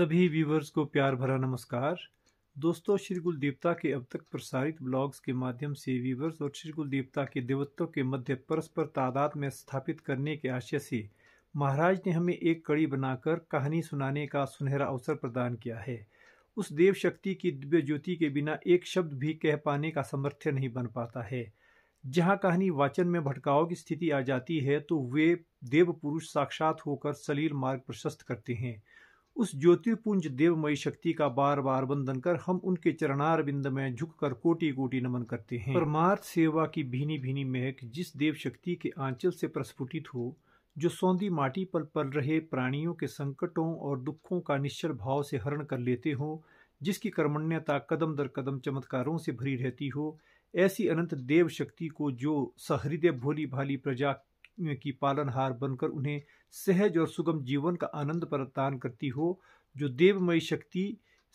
सभी व्यूवर्स को प्यार भरा नमस्कार। दोस्तों, श्री कुल देवता के अब तक प्रसारित ब्लॉग्स के माध्यम से व्यूवर्स और श्री कुल देवता के देवत्व के मध्य परस्पर तादाद में स्थापित करने के आशय से महाराज ने हमें एक कड़ी बनाकर कहानी सुनाने का सुनहरा अवसर प्रदान किया है। उस देव शक्ति की दिव्य ज्योति के बिना एक शब्द भी कह पाने का सामर्थ्य नहीं बन पाता है। जहाँ कहानी वाचन में भटकाव की स्थिति आ जाती है तो वे देव पुरुष साक्षात होकर सलील मार्ग प्रशस्त करते हैं। उस ज्योतिर्पुंज देवमयी शक्ति का बार बार वंदन कर हम उनके चरणार बिंद में झुककर कोटि कोटि नमन करते हैं। परमार्थ सेवा की भीनी भीनी महक जिस देव शक्ति के आंचल से प्रस्फुटित हो, जो सौंधी माटी पर पल रहे प्राणियों के संकटों और दुखों का निश्चल भाव से हरण कर लेते हो, जिसकी कर्मण्यता कदम दर कदम चमत्कारों से भरी रहती हो, ऐसी अनंत देव शक्ति को जो सहृदय भोली भाली प्रजा की पालनहार बनकर उन्हें सहज और सुगम जीवन का आनंद प्रदान करती हो, जो देवमयी शक्ति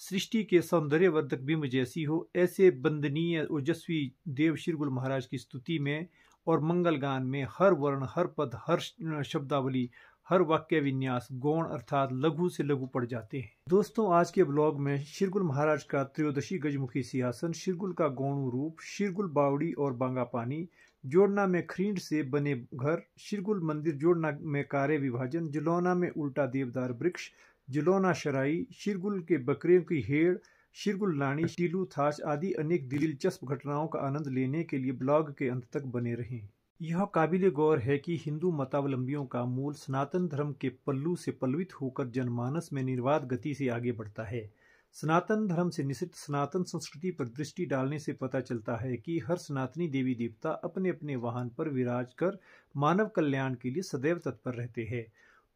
सृष्टि के सौंदर्यवर्धक बिंब जैसी हो, ऐसे वंदनीय ओजस्वी देव श्री गुरु महाराज की स्तुति में और मंगल गान में हर वर्ण, हर पद, हर शब्दावली, हर वाक्य विन्यास गौण अर्थात लघु से लघु पड़ जाते हैं। दोस्तों, आज के ब्लॉग में शिरगुल महाराज का त्रयोदशी गजमुखी सिंहासन, शिरगुल का गौण रूप, शिरगुल बावड़ी और बांगा पानी, जोड़ना में खरींड से बने घर, शिरगुल मंदिर जोड़ना में कार्य विभाजन, जलौना में उल्टा देवदार वृक्ष, जलौना शराई, शिरगुल के बकरियों की हेड़, शिरगुल लानी, टीलू थाच आदि अनेक दिलचस्प घटनाओं का आनंद लेने के लिए ब्लॉग के अंत तक बने रहें। यह काबिले गौर है कि हिंदू मतावलंबियों का मूल सनातन धर्म के पल्लू से पल्लवित होकर जनमानस में निर्बाध गति से आगे बढ़ता है। सनातन धर्म से निश्चित सनातन संस्कृति पर दृष्टि डालने से पता चलता है कि हर सनातनी देवी देवता अपने अपने वाहन पर विराज कर मानव कल्याण के लिए सदैव तत्पर रहते हैं।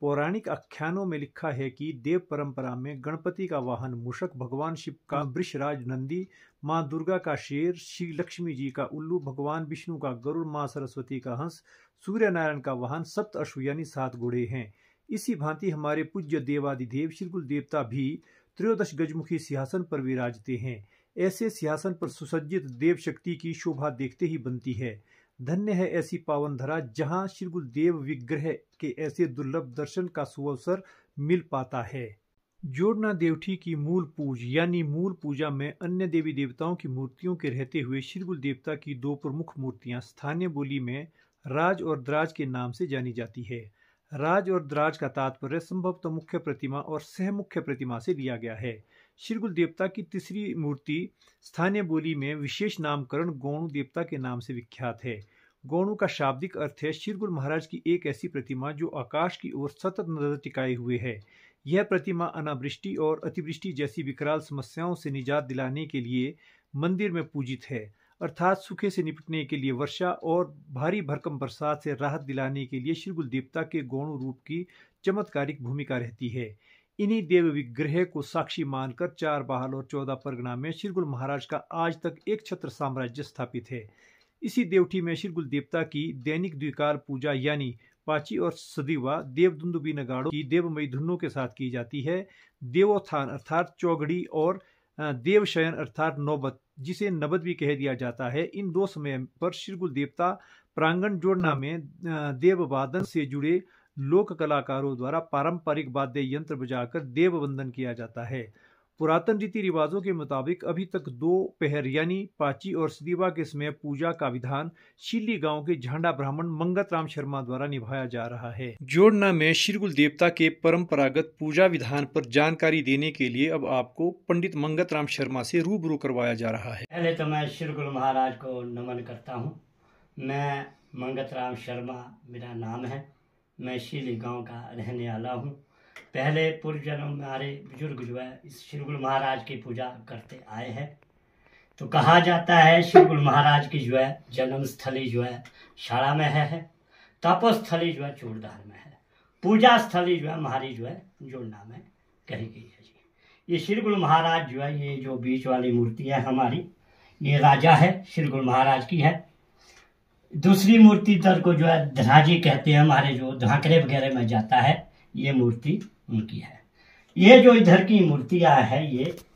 पौराणिक आख्यानों में लिखा है कि देव परंपरा में गणपति का वाहन मूषक, भगवान शिव का वृषराज नंदी, माँ दुर्गा का शेर, श्री लक्ष्मी जी का उल्लू, भगवान विष्णु का गरुड़, माँ सरस्वती का हंस, सूर्य नारायण का वाहन सप्त अश्व यानी 7 घोड़े हैं। इसी भांति हमारे पूज्य देवादिदेव श्री कुल देवता भी त्रयोदश गजमुखी सिंहासन पर विराजते हैं। ऐसे सिंहासन पर सुसज्जित देव शक्ति की शोभा देखते ही बनती है। धन्य है ऐसी पावन धरा जहाँ श्री गुरु देव विग्रह के ऐसे दुर्लभ दर्शन का सुअवसर मिल पाता है। जोड़ना देवठी की मूल पूज यानी मूल पूजा में अन्य देवी देवताओं की मूर्तियों के रहते हुए श्री गुरु देवता की 2 प्रमुख मूर्तियां स्थानीय बोली में राज और द्राज के नाम से जानी जाती है। राज और द्राज का तात्पर्य संभवतः मुख्य प्रतिमा और सह मुख्य प्रतिमा से लिया गया है। श्री गुरु देवता की तीसरी मूर्ति स्थानीय बोली में विशेष नामकरण गौणु देवता के नाम से विख्यात है। गौणु का शाब्दिक अर्थ है श्री गुरु महाराज की एक ऐसी प्रतिमा जो आकाश की ओर सतत नजर टिकाए हुए है। यह प्रतिमा अनावृष्टि और अतिवृष्टि जैसी विकराल समस्याओं से निजात दिलाने के लिए मंदिर में पूजित है, अर्थात सूखे से निपटने के लिए वर्षा और भारी भरकम बरसात से राहत दिलाने के लिए श्री गुरु देवता के गौण रूप की चमत्कारिक भूमिका रहती है। इन्हीं देव विग्रह को साक्षी मानकर 4 बहाल और 14 परगना में श्री गुरु महाराज का आज तक एक छत्र साम्राज्य स्थापित है। इसी देवठी में श्री गुरु देवता की दैनिक द्विकाल पूजा यानी पाची और सदीवा देवदुंदुबी नगाड़ों की देवमयी धुनों के साथ की जाती है। देवोत्थान अर्थात चौघड़ी और देवशयन अर्थात नौबत, जिसे नबद भी कह दिया जाता है, इन 2 समय पर श्री गुरु देवता प्रांगण जोड़ना में देववादन से जुड़े लोक कलाकारों द्वारा पारंपरिक वाद्य यंत्र बजाकर देव वंदन किया जाता है। पुरातन रीति रिवाजों के मुताबिक अभी तक 2 पहर यानी पाची और सदीवा के समय पूजा का विधान शिल्ली गांव के झांडा ब्राह्मण मंगत राम शर्मा द्वारा निभाया जा रहा है। जोड़ना में श्री गुरु देवता के परंपरागत पूजा विधान पर जानकारी देने के लिए अब आपको पंडित मंगत राम शर्मा से रूबरू करवाया जा रहा है। पहले तो मैं श्री गुरु महाराज को नमन करता हूँ। मैं मंगत राम शर्मा मेरा नाम है। मैं शिल्ली गाँव का रहने वाला हूँ। पहले पूर्व जन्म में हमारे बुजुर्ग जो है इस श्री गुरु महाराज की पूजा करते आए हैं। तो कहा जाता है श्री गुरु महाराज की जो है जन्म स्थली जो है शाला में है, तपोस्थली जो है चूड़धार में है, पूजा स्थली जो है हमारी जो है जोड़ना में कही गई है जी। ये श्री गुरु महाराज जो है, ये जो बीच वाली मूर्ति है हमारी, ये राजा है श्री गुरु महाराज की है। दूसरी मूर्ति दर को जो है धराजी कहते हैं, हमारे जो धाकरे वगैरह में जाता है, ये मूर्ति उनकी है। ये जो इधर की मूर्तियां है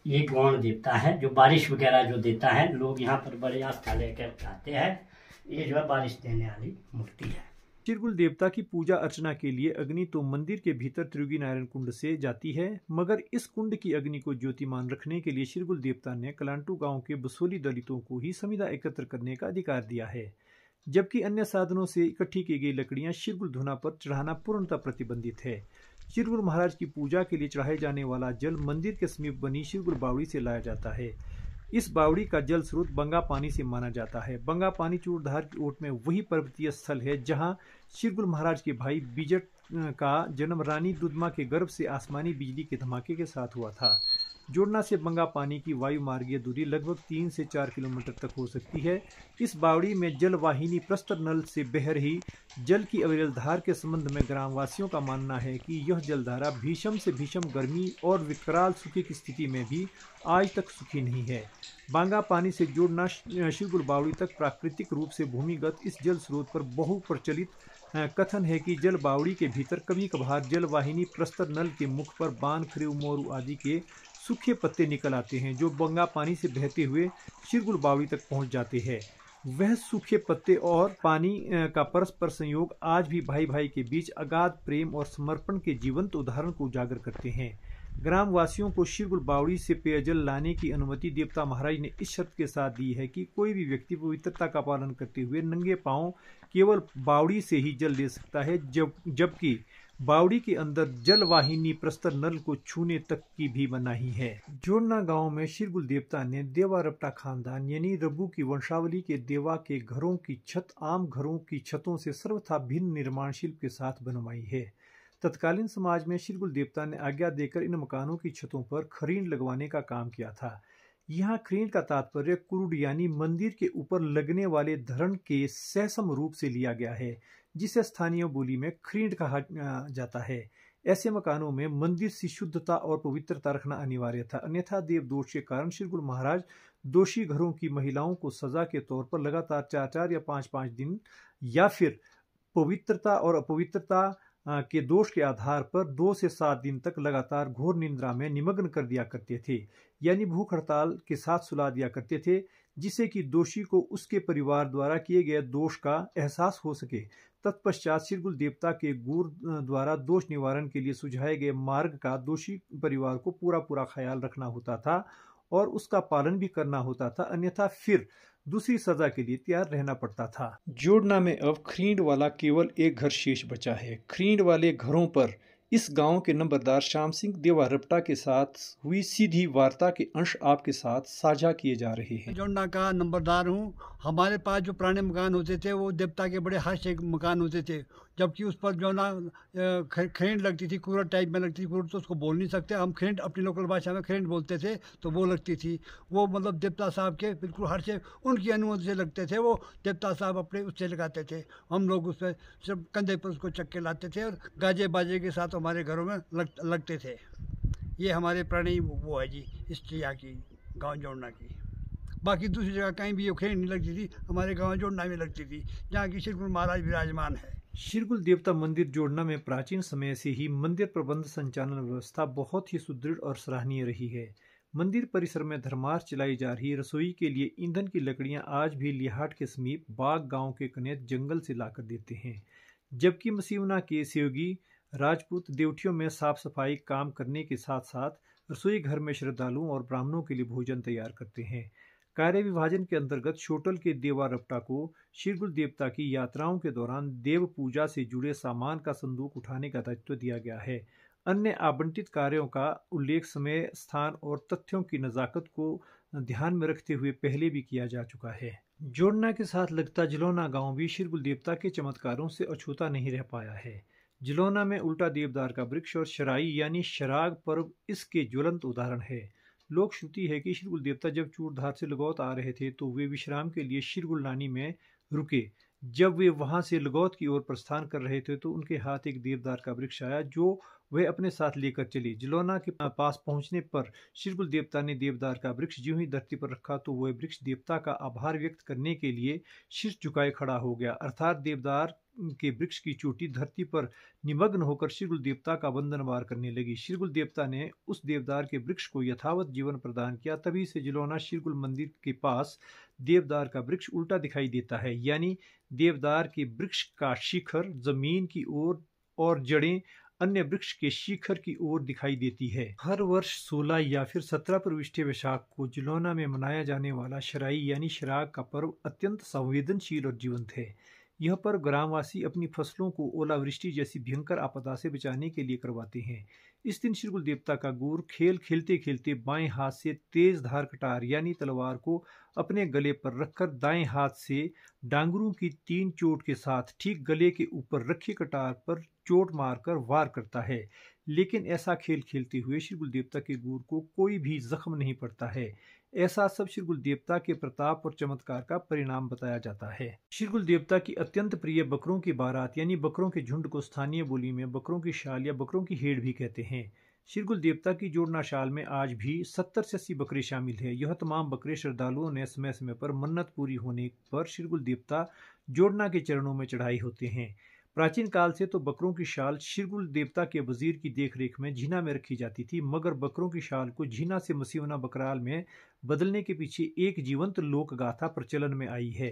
ये गौण देवता है, जो बारिश वगैरह जो देता है। लोग यहाँ पर बड़े आस्था लेकर आते हैं। ये जो है बारिश देने वाली मूर्ति है। शिरगुल देवता की पूजा अर्चना के लिए अग्नि तो मंदिर के भीतर त्रियोगी नारायण कुंड से जाती है, मगर इस कुंड की अग्नि को ज्योतिमान रखने के लिए शिरगुल देवता ने कलांटू गांव के बसोली दलितों को ही समिधा एकत्र करने का अधिकार दिया है, जबकि अन्य साधनों से इकट्ठी की गई लकड़ियां शिरगुल धुना पर चढ़ाना पूर्णतः प्रतिबंधित है। शिरगुल महाराज की पूजा के लिए चढ़ाए जाने वाला जल मंदिर के समीप बनी शिरगुल बावड़ी से लाया जाता है। इस बावड़ी का जल स्रोत बंगा पानी से माना जाता है। बंगा पानी चूड़धार की ओट में वही पर्वतीय स्थल है जहां शिरगुल महाराज के भाई बिजट का जन्म रानी दुधमा के गर्भ से आसमानी बिजली के धमाके के साथ हुआ था। जोड़ना से बंगा पानी की वायु मार्गीय दूरी लगभग 3 से 4 किलोमीटर तक हो सकती है। इस बावड़ी में जल वाहिनी प्रस्तर नल से बह रही जल की अविरल धार के संबंध में ग्रामवासियों का मानना है कि यह जलधारा भीषम से भीषम गर्मी और विकराल सूखे की स्थिति में भी आज तक सूखी नहीं है। बांगा पानी से जोड़ना शिरगुल बावड़ी तक प्राकृतिक रूप से भूमिगत इस जल स्रोत पर बहु प्रचलित कथन है कि जल बावड़ी के भीतर कभी कभार जल वाहिनी प्रस्तर नल के मुख पर बान, खरीव, मोरू आदि के सूखे पत्ते निकल आते हैं जो बंगा पानी से बहते हुए शिरगुल बावड़ी तक पहुंच जाते हैं। वह सूखे पत्ते और पानी का परस्पर संयोग आज भी भाई भाई के बीच अगाध प्रेम और समर्पण के जीवंत उदाहरण को उजागर करते हैं। ग्रामवासियों को शिरगुल बावड़ी से पेयजल लाने की अनुमति देवता महाराज ने इस शर्त के साथ दी है कि कोई भी व्यक्ति पवित्रता का पालन करते हुए नंगे पांव केवल बावड़ी से ही जल ले सकता है, जबकि बावड़ी के अंदर जल वाहिनी प्रस्तर नल को छूने तक की भी मनाही है। जोड़ना गांव में शिरगुल देवता ने देवा रपटा खानदान यानी रब्बू की वंशावली के देवा के घरों की छत आम घरों की छतों से सर्वथा भिन्न निर्माण शिल्प के साथ बनवाई है। तत्कालीन समाज में शिरगुल देवता ने आज्ञा देकर इन मकानों की छतों पर खरींड लगवाने का काम किया था। यहाँ खरींड का तात्पर्य कुरुड यानी मंदिर के ऊपर लगने वाले धरण के सहसम रूप से लिया गया है, जिसे स्थानीय बोली में खरींड कहा जाता है। ऐसे मकानों में मंदिर की शुद्धता और पवित्रता रखना अनिवार्य था, अन्यथा देव दोष के कारण शिरगुल महाराज दोषी घरों की महिलाओं को सजा के तौर पर लगातार 4-4 या 5-5 दिन या फिर पवित्रता और अपवित्रता के दोष के आधार पर 2 से 7 दिन तक लगातार घोर निंद्रा में निमग्न कर दिया करते थे, यानी भूख हड़ताल के साथ सुला दिया करते थे, जिससे कि दोषी को उसके परिवार द्वारा किए गए दोष का एहसास हो सके। तत्पश्चात शिरगुल देवता के गुर द्वारा दोष निवारण के लिए सुझाए गए मार्ग का दोषी परिवार को पूरा ख्याल रखना होता था और उसका पालन भी करना होता था, अन्यथा फिर दूसरी सजा के लिए तैयार रहना पड़ता था। जोड़ना में अब खरींड वाला केवल एक घर शेष बचा है। खरींड वाले घरों पर इस गांव के नंबरदार श्याम सिंह देवा रपटा के साथ हुई सीधी वार्ता के अंश आपके साथ साझा किए जा रहे हैं। जोड़ना का नंबरदार हूँ। हमारे पास जो पुराने मकान होते थे वो देवता के बड़े हर्ष एक मकान होते थे, जबकि उस पर जो ना खरींड लगती थी, कूड़ा टाइप में लगती थी। कूड़ा तो उसको बोल नहीं सकते, हम खरींड अपनी लोकल भाषा में खरींड बोलते थे, तो वो लगती थी। वो मतलब देवता साहब के बिल्कुल हर्ष उनकी अनुमति से लगते थे। वो देवता साहब अपने उससे लगाते थे, हम लोग उस पर सिर्फ कंधे पर उसको चक्के लाते थे और गाजे बाजे के साथ हमारे घरों में लगते थे। ये हमारे पुरानी वो है जी हिस्ट्री यहाँ की गाँव जोड़ना की। बाकी दूसरी जगह कहीं भी ये खरींड नहीं लगती थी, हमारे गाँव जोड़ना में लगती थी, जहाँ की शिरगुल महाराज विराजमान है। शिरगुल देवता मंदिर जोड़ना में प्राचीन समय से ही मंदिर प्रबंध संचालन व्यवस्था बहुत ही सुदृढ़ और सराहनीय रही है। मंदिर परिसर में धर्मार्थ चलाई जा रही रसोई के लिए ईंधन की लकड़ियां आज भी लिहाट के समीप बाग गांव के कनेत जंगल से लाकर देते हैं, जबकि मसीवना के सहयोगी राजपूत देवटियों में साफ सफाई काम करने के साथ साथ रसोई घर में श्रद्धालुओं और ब्राह्मणों के लिए भोजन तैयार करते हैं। कार्य विभाजन के अंतर्गत शोटल के देवा रपटा को शिरगुल देवता की यात्राओं के दौरान देव पूजा से जुड़े सामान का संदूक उठाने का दायित्व दिया गया है। अन्य आवंटित कार्यों का उल्लेख समय, स्थान और तथ्यों की नज़ाकत को ध्यान में रखते हुए पहले भी किया जा चुका है। जोड़ना के साथ लगता जलौना गांव भी शिरगुल देवता के चमत्कारों से अछूता नहीं रह पाया है। जलौना में उल्टा देवदार का वृक्ष और शराई यानी शराग पर्व इसके ज्वलंत उदाहरण है। लोक श्रुति है कि शिरगुल देवता जब चूड़धार से लगौत आ रहे थे तो वे विश्राम के लिए शिरगुल नानी में रुके। जब वे वहां से लगौत की ओर प्रस्थान कर रहे थे तो उनके हाथ एक देवदार का वृक्ष आया जो वे अपने साथ लेकर चले। जलौना के पास पहुंचने पर शिरगुल देवता ने देवदार का वृक्ष ज्यों ही धरती पर रखा तो वह वृक्ष देवता का आभार व्यक्त करने के लिए शीश झुकाए खड़ा हो गया, अर्थात देवदार के वृक्ष की चोटी धरती पर निमग्न होकर शिरगुल देवता का वंदनवार करने लगी। शिरगुल देवता ने उस देवदार के वृक्ष को यथावत जीवन प्रदान किया। तभी से जलौना शिरगुल मंदिर के पास देवदार का वृक्ष उल्टा दिखाई देता है, यानी देवदार के वृक्ष का शिखर जमीन की ओर और जड़ें अन्य वृक्ष के शिखर की ओर दिखाई देती है। हर वर्ष 16 या फिर 17 प्रविष्टि वैशाख को जिलोना में मनाया जाने वाला शराई यानी शराग का पर्व अत्यंत संवेदनशील और जीवंत है। यह पर्व ग्रामवासी अपनी फसलों को ओलावृष्टि जैसी भयंकर आपदा से बचाने के लिए करवाते हैं। इस दिन श्रीगुल देवता का गुर खेल खेलते खेलते बाएं हाथ से तेज धार कटार यानी तलवार को अपने गले पर रखकर दाएं हाथ से डांगरों की 3 चोट के साथ ठीक गले के ऊपर रखी कटार पर चोट मारकर वार करता है। लेकिन ऐसा खेल खेलते हुए श्रीगुल देवता के गुर को कोई भी जख्म नहीं पड़ता है। ऐसा सब श्रीगुल देवता के प्रताप और चमत्कार का परिणाम बताया जाता है। श्रीगुल देवता की अत्यंत प्रिय बकरों की बारात यानी बकरों के झुंड को स्थानीय बोली में बकरों की शाल या बकरों की हेड़ भी कहते हैं। श्रीगुल देवता की जोड़ना शाल में आज भी 70 से 80 बकरे शामिल है। यह तमाम बकरे श्रद्धालुओं ने समय समय पर मन्नत पूरी होने पर श्रीगुल देवता जोड़ना के चरणों में चढ़ाए होते हैं। प्राचीन काल से तो बकरों की शाल श्रीगुल देवता के वजीर की देखरेख में झीना में रखी जाती थी, मगर बकरों की शाल को झीना से मसीवना बकराल में बदलने के पीछे एक जीवंत लोक गाथा प्रचलन में आई है।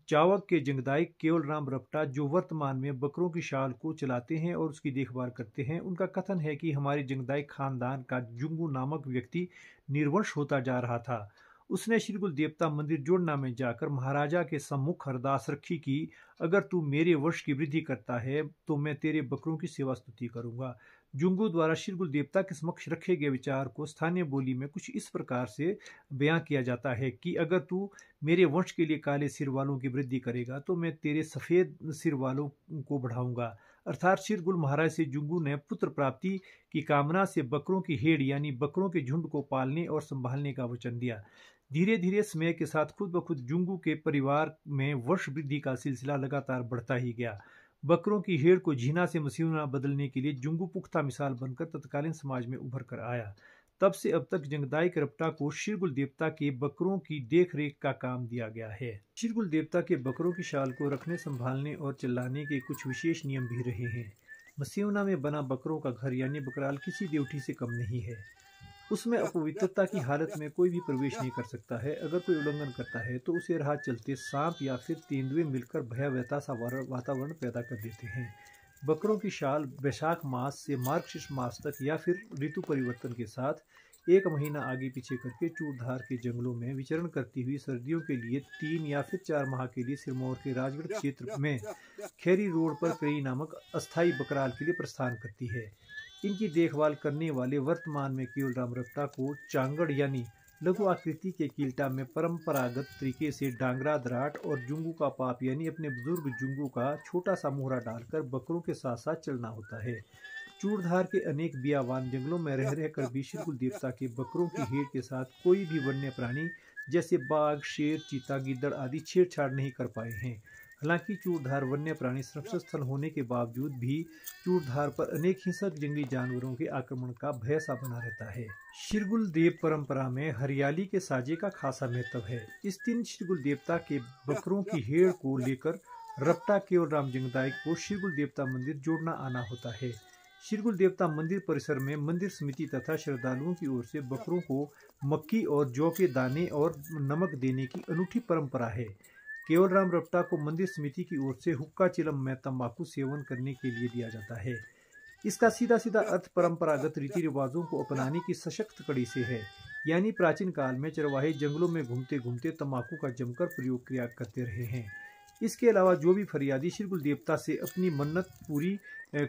चावक के जंगदाई केवलराम रपटा जो वर्तमान में बकरों की शाल को चलाते हैं और उसकी देखभाल करते हैं, उनका कथन है कि हमारे जंगदाई खानदान का जुंगू नामक व्यक्ति निर्वंश होता जा रहा था। उसने श्रीगुल देवता मंदिर जोड़ना में जाकर महाराजा के सम्मुख अरदास रखी कि अगर तू मेरे वंश की वृद्धि करता है तो मैं तेरे बकरों की सेवा स्तुति करूंगा। जुंगू द्वारा श्रीगुल देवता के समक्ष रखे गए विचार को स्थानीय बोली में कुछ इस प्रकार से बयां किया जाता है कि अगर तू मेरे वंश के लिए काले सिर वालों की वृद्धि करेगा तो मैं तेरे सफेद सिर वालों को बढ़ाऊंगा। अर्थात श्रीगुल महाराज से जुंगू ने पुत्र प्राप्ति की कामना से बकरों की हेड़ यानी बकरों के झुंड को पालने और संभालने का वचन दिया। धीरे धीरे समय के साथ खुद ब खुद जुंगू के परिवार में वंश वृद्धि का सिलसिला लगातार बढ़ता ही गया। बकरों की हेड़ को झीना से मसीवना बदलने के लिए जुंगू पुख्ता मिसाल बनकर तत्कालीन समाज में उभर कर आया। तब से अब तक जंगदाई रपटा को श्रीगुल देवता के बकरों की देख रेख का काम दिया गया है। श्रीगुल देवता के बकरों की शाल को रखने, संभालने और चिल्लाने के कुछ विशेष नियम भी रहे हैं। मसीवना में बना बकरों का घर यानी बकराल किसी देवठी से कम नहीं है। उसमें अपवित्रता की हालत में कोई भी प्रवेश नहीं कर सकता है। अगर कोई उल्लंघन करता है तो उसे राह चलते सांप या फिर तेंदुए मिलकर भयावहता सा वातावरण पैदा कर देते हैं। बकरों की शाल वैशाख मास से मार्गशीर्ष मास तक या फिर ऋतु परिवर्तन के साथ 1 महीना आगे पीछे करके चूड़धार के जंगलों में विचरण करती हुई सर्दियों के लिए 3 या फिर 4 माह के लिए सिरमौर के राजगढ़ क्षेत्र में खेरी रोड पर कई नामक अस्थायी बकराल के लिए प्रस्थान करती है। इनकी देखभाल करने वाले वर्तमान में केवलराम रपटा को चांगड़ यानी लघु आकृति के कील्टा में परंपरागत तरीके से डांगरा दराट और जुंगू का पाप यानी अपने बुजुर्ग जुंगू का छोटा सा मोहरा डालकर बकरों के साथ साथ चलना होता है। चूड़धार के अनेक बियावान जंगलों में रह रहकर भी श्रीगुल देवता के बकरों की हेड़ के साथ कोई भी वन्य प्राणी जैसे बाघ, शेर, चीता, गिद्दड़ आदि छेड़छाड़ नहीं कर पाए हैं। हालांकि चूड़धार वन्य प्राणी संरक्षण स्थल होने के बावजूद भी चूड़धार पर अनेक हिंसक जंगली जानवरों के आक्रमण का भय सा बना रहता है। श्रीगुल देव परंपरा में हरियाली के साजे का खासा महत्व है। इस दिन श्रीगुल देवता के बकरों की हेड़ को लेकर रपटा केवलराम जंगदाई को श्रीगुल देवता मंदिर जोड़ना आना होता है। श्रीगुल देवता मंदिर परिसर में मंदिर समिति तथा श्रद्धालुओं की ओर से बकरों को मक्की और जौ के दाने और नमक देने की अनूठी परंपरा है। केवलराम रपटा को मंदिर समिति की ओर से हुक्का चिलम में तंबाकू सेवन करने के लिए दिया जाता है। इसका सीधा सीधा अर्थ परंपरागत रीति रिवाजों को अपनाने की सशक्त कड़ी से है। यानी प्राचीन काल में चरवाहे जंगलों में घूमते घूमते तंबाकू का जमकर प्रयोग किया करते रहे हैं। इसके अलावा जो भी फरियादी श्रीगुल देवता से अपनी मन्नत पूरी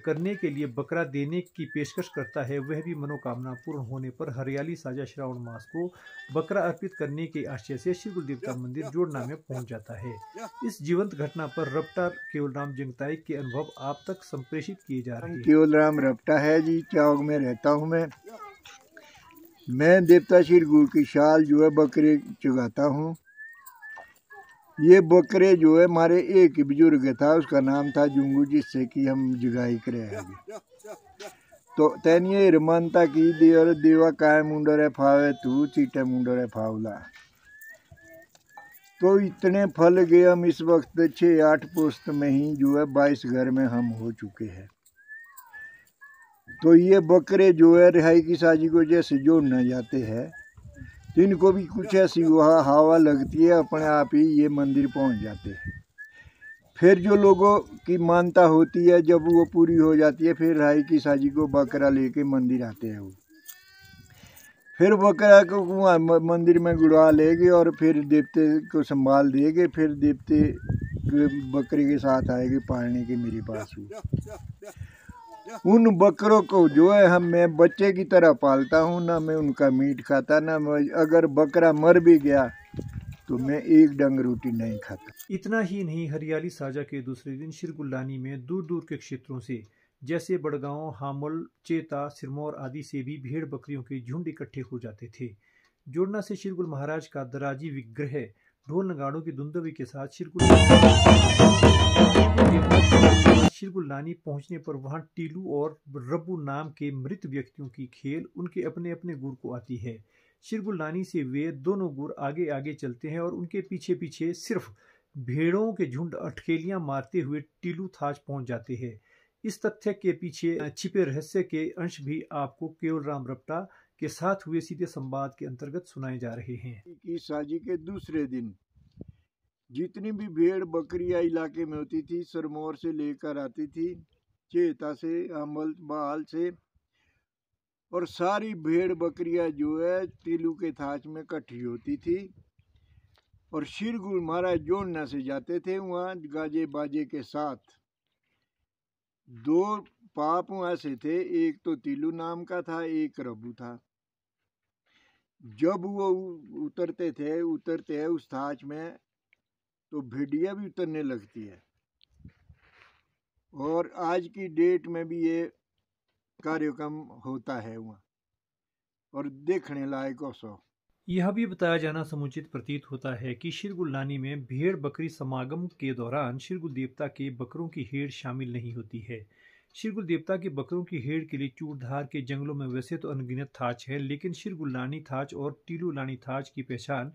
करने के लिए बकरा देने की पेशकश करता है, वह भी मनोकामना पूर्ण होने पर हरियाली साजा श्रावण मास को बकरा अर्पित करने के आशय से श्रीगुल देवता मंदिर जोड़ना में पहुंच जाता है। इस जीवंत घटना पर रपटा केवलराम जंगदाई के अनुभव आप तक संप्रेषित किए जा रहे हैं। केवलराम रपटा है जी, चावग में रहता हूँ मैं देवता श्रीगुल की शाल जो है बकरे चुगाता हूँ। ये बकरे जो है हमारे एक बुजुर्ग था, उसका नाम था जुंगू, जिससे कि हम जगाई करे आगे। तो तैनिये रमानता की देवर देवा काय मुंडरे फावे तू चीटे मुंडरे फावला। तो इतने फल गए हम इस वक्त 6-8 पुस्त में ही जो है 22 घर में हम हो चुके हैं। तो ये बकरे जो है रिहाई की साजी को जैसे जोड़ना जाते हैं, तो इनको भी कुछ ऐसी वहाँ हवा लगती है, अपने आप ही ये मंदिर पहुँच जाते हैं। फिर जो लोगों की मानता होती है जब वो पूरी हो जाती है, फिर राई की साजी को बकरा लेके मंदिर आते हैं वो। फिर बकरा को वहाँ मंदिर में गुड़वा लेंगे और फिर देवते को संभाल देंगे। फिर देवते बकरे के साथ आएंगे पालने के मेरे पास ही। उन बकरों को जो है मैं बच्चे की तरह पालता हूँ, ना मैं उनका मीट खाता, ना अगर बकरा मर भी गया तो मैं एक डंग रोटी नहीं खाता। इतना ही नहीं, हरियाली साझा के दूसरे दिन शिरगुल्लानी में दूर दूर के क्षेत्रों से जैसे बड़गांव, हामुल, चेता, सिरमौर आदि से भी भेड़ बकरियों के झुंड इकट्ठे हो जाते थे। जोड़ना से शिरगुल महाराज का दराजी विग्रह ढोल नगाड़ों की धुंदवी के साथ शिरगुल्लानी पहुंचने पर वहां टीलू और रब्बू नाम के मृत व्यक्तियों की खेल उनके अपने अपने गुर को आती है। शिरगुल्लानी से वे दोनों गुर आगे आगे चलते हैं और उनके पीछे पीछे सिर्फ भेड़ों के झुंड अटकेलियां मारते हुए टीलू थाच पहुंच जाते हैं। इस तथ्य के पीछे छिपे रहस्य के अंश भी आपको केवल राम रपटा के साथ हुए सीधे संवाद के अंतर्गत सुनाए जा रहे हैं। की साजी के दूसरे दिन जितनी भी भेड़ बकरियां इलाके में होती थी, सिरमौर से लेकर आती थी, चेता से, अमल, बाल से, और सारी भेड़ बकरियां जो है टीलू के थाच में इकट्ठी होती थी और शिरगुल महाराज जोड़ना से जाते थे वहाँ गाजे बाजे के साथ। दो पाप वहाँ से थे, एक तो टीलू नाम का था, एक रब्बू था। जब वो उतरते हैं उस थाच में तो भेड़िया भी उतरने लगती है। और आज की डेट में भी ये कार्यक्रम होता है वहाँ और देखने लायक औसो। यह भी बताया जाना समुचित प्रतीत होता है कि शिरगुल्लानी में भेड़ बकरी समागम के दौरान शिरगुल देवता के बकरों की हेड़ शामिल नहीं होती है। शिरगुल देवता के बकरों की हेड़ के लिए चूड़धार के जंगलों में वैसे तो अनगिनत थाच है, लेकिन शिरगुल्लानी थाच और टीलूलानी थाच की पहचान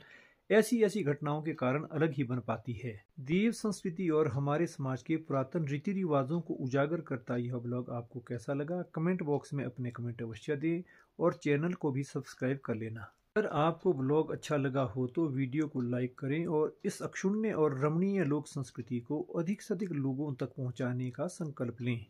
ऐसी ऐसी घटनाओं के कारण अलग ही बन पाती है। देव संस्कृति और हमारे समाज के पुरातन रीति रिवाजों को उजागर करता यह ब्लॉग आपको कैसा लगा, कमेंट बॉक्स में अपने कमेंट अवश्य दें और चैनल को भी सब्सक्राइब कर लेना। अगर आपको ब्लॉग अच्छा लगा हो तो वीडियो को लाइक करें और इस अक्षुण्य और रमणीय लोक संस्कृति को अधिक से अधिक लोगों तक पहुंचाने का संकल्प लें।